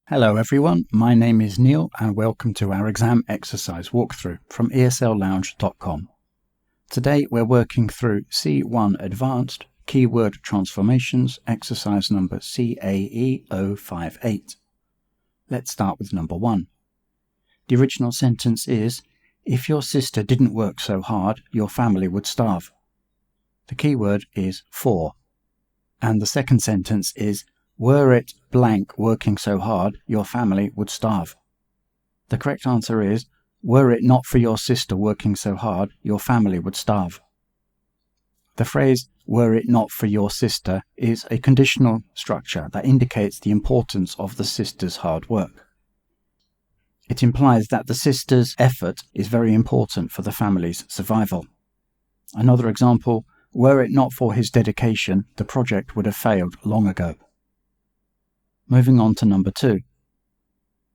Hello everyone, my name is Neil and welcome to our exam exercise walkthrough from esl-lounge.com. Today we're working through C1 Advanced Keyword Transformations exercise number CAE058. Let's start with number 1. The original sentence is, if your sister didn't work so hard, your family would starve. The keyword is for. And the second sentence is, were it blank working so hard, your family would starve. The correct answer is, were it not for your sister working so hard, your family would starve. The phrase, were it not for your sister, is a conditional structure that indicates the importance of the sister's hard work. It implies that the sister's effort is very important for the family's survival. Another example, were it not for his dedication, the project would have failed long ago. Moving on to number 2.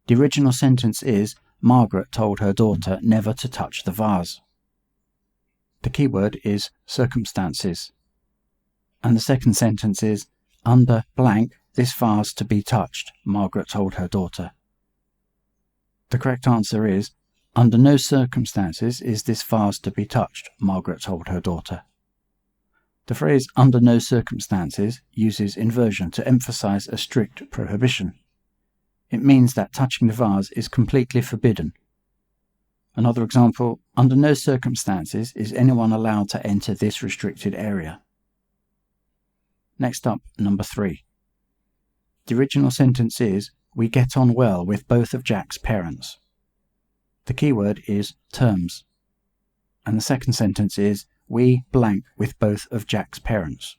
The original sentence is, Margaret told her daughter never to touch the vase. The keyword is circumstances. And the second sentence is, under blank, this vase to be touched, Margaret told her daughter. The correct answer is, under no circumstances is this vase to be touched, Margaret told her daughter. The phrase under no circumstances uses inversion to emphasize a strict prohibition. It means that touching the vase is completely forbidden. Another example, under no circumstances is anyone allowed to enter this restricted area. Next up, number 3. The original sentence is, we get on well with both of Jack's parents. The keyword is terms. And the second sentence is, we blank with both of Jack's parents.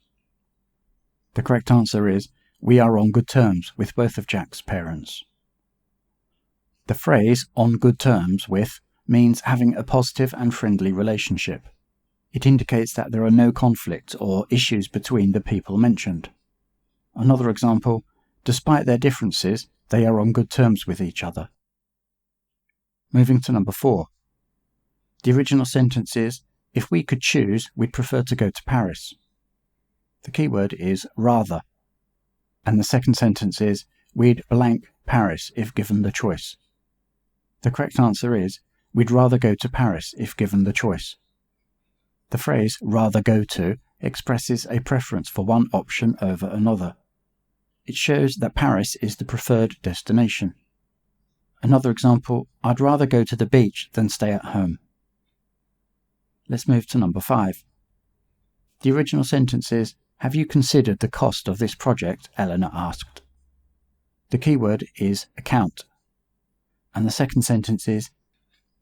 The correct answer is, we are on good terms with both of Jack's parents. The phrase on good terms with means having a positive and friendly relationship. It indicates that there are no conflicts or issues between the people mentioned. Another example, despite their differences, they are on good terms with each other. Moving to number 4. The original sentence is, if we could choose, we'd prefer to go to Paris. The keyword is rather. And the second sentence is, we'd blank Paris if given the choice. The correct answer is, we'd rather go to Paris if given the choice. The phrase rather go to expresses a preference for one option over another. It shows that Paris is the preferred destination. Another example, I'd rather go to the beach than stay at home. Let's move to number 5. The original sentence is, have you considered the cost of this project? Eleanor asked. The keyword is account. And the second sentence is,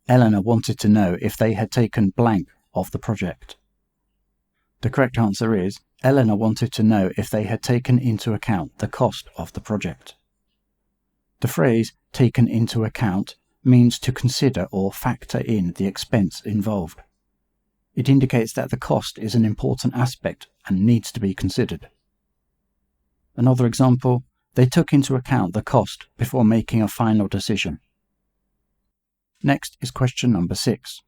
Eleanor wanted to know if they had taken blank of the project. The correct answer is, Eleanor wanted to know if they had taken into account the cost of the project. The phrase taken into account means to consider or factor in the expense involved. It indicates that the cost is an important aspect and needs to be considered. Another example, they took into account the cost before making a final decision. Next is question number 6.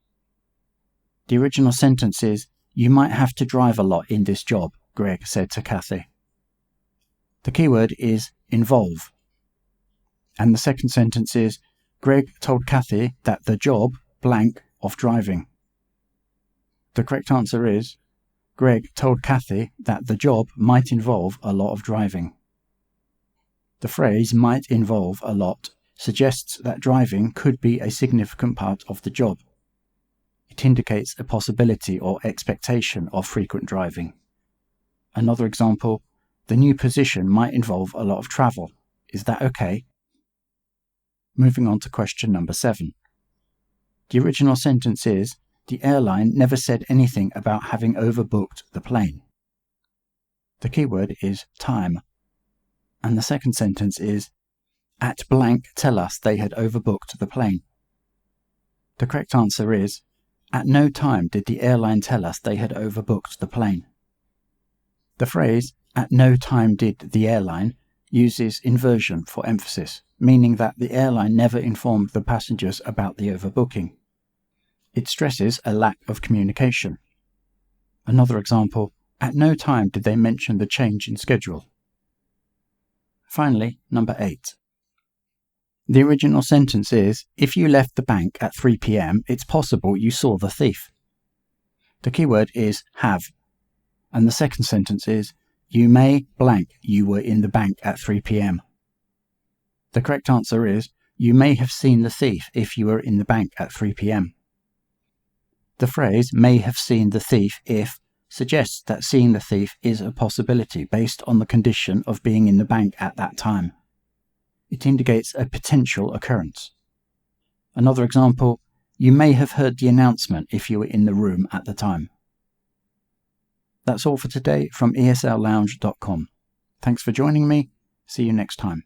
The original sentence is, you might have to drive a lot in this job, Greg said to Kathy. The keyword is involve. And the second sentence is, Greg told Kathy that the job blank of driving. The correct answer is, Greg told Kathy that the job might involve a lot of driving. The phrase might involve a lot suggests that driving could be a significant part of the job. It indicates a possibility or expectation of frequent driving. Another example, the new position might involve a lot of travel. Is that okay? Moving on to question number 7. The original sentence is, the airline never said anything about having overbooked the plane. The keyword is time. And the second sentence is, at blank tell us they had overbooked the plane. The correct answer is, at no time did the airline tell us they had overbooked the plane. The phrase, at no time did the airline, uses inversion for emphasis, meaning that the airline never informed the passengers about the overbooking. It stresses a lack of communication. Another example, at no time did they mention the change in schedule. Finally, number 8. The original sentence is, if you left the bank at 3 p.m, it's possible you saw the thief. The keyword is have, and the second sentence is, you may blank you were in the bank at 3 p.m. The correct answer is, you may have seen the thief if you were in the bank at 3 p.m. The phrase may have seen the thief if suggests that seeing the thief is a possibility based on the condition of being in the bank at that time. It indicates a potential occurrence. Another example, you may have heard the announcement if you were in the room at the time. That's all for today from esl-lounge.com. Thanks for joining me. See you next time.